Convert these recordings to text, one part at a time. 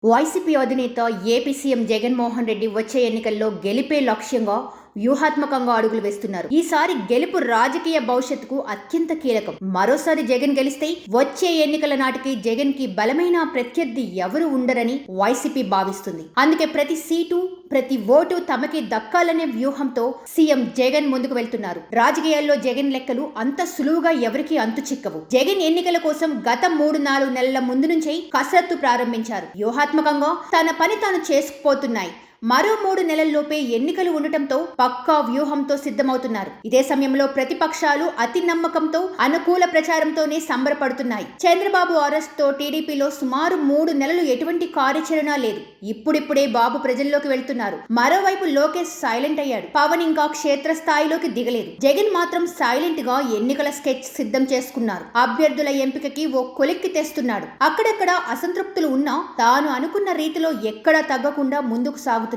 YCP అధినేత AP CM Jaganmohan Reddy వచ్చే ఎన్నికల్లో గెలిపే లక్ష్యంగా వ్యూహాత్మకంగా అడుగులు వేస్తున్నారు. ఈసారి గెలుపు రాజకీయ భవిష్యత్తుకు అత్యంత కీలకం. మరోసారి జగన్ గెలిస్తే వచ్చే ఎన్నికల నాటికి జగన్ కి బలమైన ప్రత్యర్థి ఎవరు ఉండరని వైసీపీ భావిస్తుంది. అందుకే ప్రతి సీటు, ప్రతి ఓటు తమకి దక్కాలనే వ్యూహంతో సీఎం జగన్ ముందుకు వెళ్తున్నారు. రాజకీయాల్లో జగన్ లెక్కలు అంత సులువుగా ఎవరికీ అంతు చిక్కవు. జగన్ ఎన్నికల కోసం గత 3-4 నెలల ముందు నుంచే కసరత్తు ప్రారంభించారు. వ్యూహాత్మకంగా తన పని తాను చేసుకుపోతున్నాయి. మరో 3 నెలల్లోపే ఎన్నికలు ఉండటంతో పక్కా వ్యూహంతో సిద్ధమవుతున్నారు. ఇదే సమయంలో ప్రతిపక్షాలు అతి నమ్మకంతో అనుకూల ప్రచారంతోనే సంబరపడుతున్నాయి. చంద్రబాబు అరెస్ట్ తో టీడీపీలో సుమారు 3 నెలలు ఎటువంటి కార్యాచరణ లేదు. ఇప్పుడిప్పుడే బాబు ప్రజల్లోకి వెళ్తున్నారు. మరోవైపు లోకేష్ సైలెంట్ అయ్యాడు. పవన్ ఇంకా క్షేత్రస్థాయిలోకి దిగలేదు. జగన్ మాత్రం సైలెంట్ గా ఎన్నికల స్కెచ్ సిద్ధం చేసుకున్నారు. అభ్యర్థుల ఎంపికకి ఓ కొలిక్కి తెస్తున్నాడు. అక్కడక్కడ అసంతృప్తులు ఉన్నా తాను అనుకున్న రీతిలో ఎక్కడా తగ్గకుండా ముందుకు సాగుతున్నారు.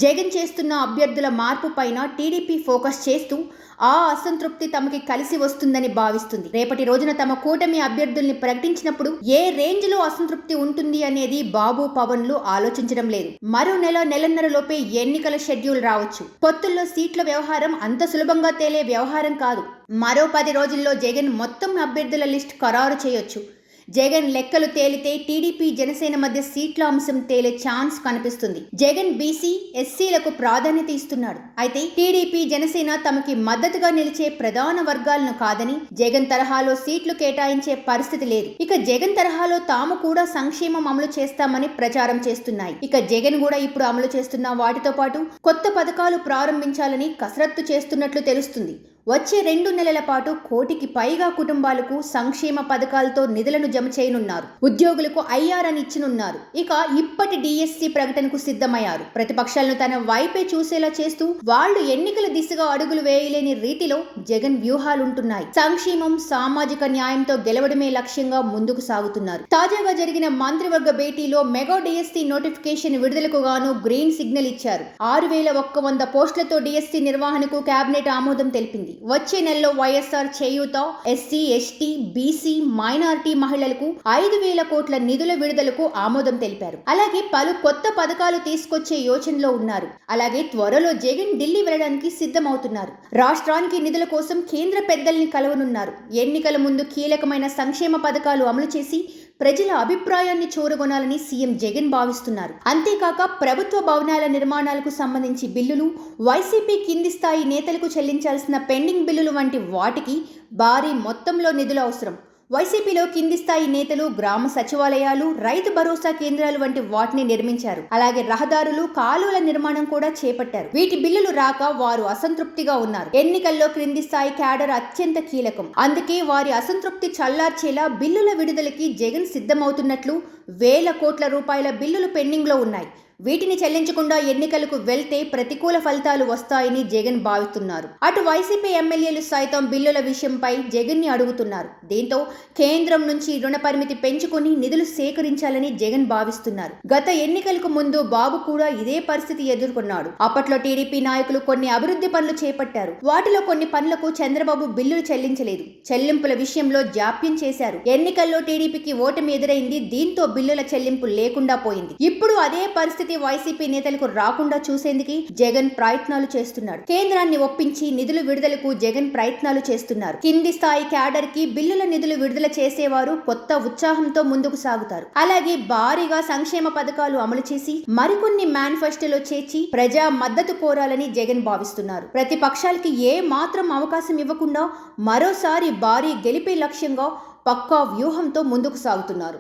జగన్ చేస్తున్న అభ్యర్థుల మార్పు పైన టీడీపీ ఫోకస్ చేస్తూ ఆ అసంతృప్తి తమకి కలిసి వస్తుందని భావిస్తుంది. రేపటి రోజున తమ కూటమి అభ్యర్థుల్ని ప్రకటించినప్పుడు ఏ రేంజ్ లో అసంతృప్తి ఉంటుంది అనేది బాబు, పవన్లు ఆలోచించడం లేదు. మరో నెలన్నర లోపే ఎన్నికల షెడ్యూల్ రావచ్చు. పొత్తుల్లో సీట్ల వ్యవహారం అంత సులభంగా తేలే వ్యవహారం కాదు. మరో 10 రోజుల్లో జగన్ మొత్తం అభ్యర్థుల లిస్ట్ ఖరారు చేయొచ్చు. జగన్ లెక్కలు తేలితే టీడీపీ, జనసేన మధ్య సీట్ల అంశం తేలే ఛాన్స్ కనిపిస్తుంది. జగన్ బీసీ, ఎస్సీలకు ప్రాధాన్యత ఇస్తున్నాడు. అయితే టీడీపీ, జనసేన తమకి మద్దతుగా నిలిచే ప్రధాన వర్గాలను కాదని జగన్ తరహాలో సీట్లు కేటాయించే పరిస్థితి లేదు. ఇక జగన్ తరహాలో తాము కూడా సంక్షేమం అమలు చేస్తామని ప్రచారం చేస్తున్నాయి. ఇక జగన్ కూడా ఇప్పుడు అమలు చేస్తున్న వాటితో పాటు కొత్త పథకాలు ప్రారంభించాలని కసరత్తు చేస్తున్నట్లు తెలుస్తుంది. వచ్చే 2 నెలల పాటు 1 కోటికి పైగా కుటుంబాలకు సంక్షేమ పథకాలతో నిధులను జమ చేయనున్నారు. ఉద్యోగులకు ఐఆర్ అని ఇచ్చనున్నారు. ఇక ఇప్పటి డిఎస్సి ప్రకటనకు సిద్ధమయ్యారు. ప్రతిపక్షాలను తన వైపే చూసేలా చేస్తూ వాళ్లు ఎన్నికల దిశగా అడుగులు వేయలేని రీతిలో జగన్ వ్యూహాలుంటున్నాయి. సంక్షేమం, సామాజిక న్యాయంతో గెలవడమే లక్ష్యంగా ముందుకు సాగుతున్నారు. తాజాగా జరిగిన మంత్రివర్గ భేటీలో మెగా డిఎస్సి నోటిఫికేషన్ విడుదలకు గాను గ్రీన్ సిగ్నల్ ఇచ్చారు. 6100 పోస్టులతో డిఎస్సి నిర్వహణకు కేబినెట్ ఆమోదం తెలిపింది. వచ్చే నెలలో వైఎస్ఆర్ చేయూత, ఎస్సీ, ఎస్టీ, బీసీ, మైనారిటీ మహిళలకు 5,000 కోట్ల నిధుల విడుదలకు ఆమోదం తెలిపారు. అలాగే పలు కొత్త పథకాలు తీసుకొచ్చే యోచనలో ఉన్నారు. అలాగే త్వరలో జగన్ ఢిల్లీ వెళ్లడానికి సిద్ధమవుతున్నారు. రాష్ట్రానికి నిధుల కోసం కేంద్ర పెద్దల్ని కలవనున్నారు. ఎన్నికల ముందు కీలకమైన సంక్షేమ పథకాలు అమలు చేసి ప్రజల అభిప్రాయాన్ని చూరగొనాలని సీఎం జగన్ భావిస్తున్నారు. అంతేకాక ప్రభుత్వ భవనాల నిర్మాణాలకు సంబంధించి బిల్లులు, వైసీపీ కింది స్థాయి నేతలకు చెల్లించాల్సిన పెండింగ్ బిల్లులు వంటి వాటికి భారీ మొత్తంలో నిధులు అవసరం. వైసీపీలో కింది స్థాయి నేతలు గ్రామ సచివాలయాలు, రైతు భరోసా కేంద్రాలు వంటి వాటిని నిర్మించారు. అలాగే రహదారులు, కాలువల నిర్మాణం కూడా చేపట్టారు. వీటి బిల్లులు రాక వారు అసంతృప్తిగా ఉన్నారు. ఎన్నికల్లో క్రింది స్థాయి క్యాడర్ అత్యంత కీలకం. అందుకే వారి అసంతృప్తి చల్లార్చేలా బిల్లుల విడుదలకి జగన్ సిద్ధమవుతున్నట్లు 1,000 కోట్ల రూపాయల బిల్లులు పెండింగ్ లో ఉన్నాయి. వీటిని చెల్లించకుండా ఎన్నికలకు వెళ్తే ప్రతికూల ఫలితాలు వస్తాయని జగన్ భావిస్తున్నారు. అటు వైసీపీ ఎమ్మెల్యేలు సైతం బిల్లుల విషయంపై జగన్ ని అడుగుతున్నారు. దీంతో కేంద్రం నుంచి రుణ పరిమితి పెంచుకుని నిధులు సేకరించాలని జగన్ భావిస్తున్నారు. గత ఎన్నికలకు ముందు బాబు కూడా ఇదే పరిస్థితి ఎదుర్కొన్నాడు. అప్పట్లో టీడీపీ నాయకులు కొన్ని అభివృద్ధి పనులు చేపట్టారు. వాటిలో కొన్ని పనులకు చంద్రబాబు బిల్లులు చెల్లించలేదు. చెల్లింపుల విషయంలో జాప్యం చేశారు. ఎన్నికల్లో టీడీపీకి ఓటమి ఎదురైంది. దీంతో బిల్లుల చెల్లింపు లేకుండా పోయింది. ఇప్పుడు అదే పరిస్థితి వైసీపీ నేతలకు రాకుండా చూసేందుకు జగన్ ప్రయత్నాలు చేస్తున్నాడు. కేంద్రాన్ని ఒప్పించి నిధులు విడుదలకు జగన్ ప్రయత్నాలు చేస్తున్నారు. కింది స్థాయి క్యాడర్ కి బిల్లుల నిధులు విడుదల చేసేవారు కొత్త ఉత్సాహంతో ముందుకు సాగుతారు. అలాగే భారీగా సంక్షేమ పథకాలు అమలు చేసి మరికొన్ని మేనిఫెస్టోలో చేర్చి ప్రజా మద్దతు కోరాలని జగన్ భావిస్తున్నారు. ప్రతిపక్షాలకి ఏ మాత్రం అవకాశం ఇవ్వకుండా మరోసారి భారీ గెలిపే లక్ష్యంగా పక్కా వ్యూహంతో ముందుకు సాగుతున్నారు.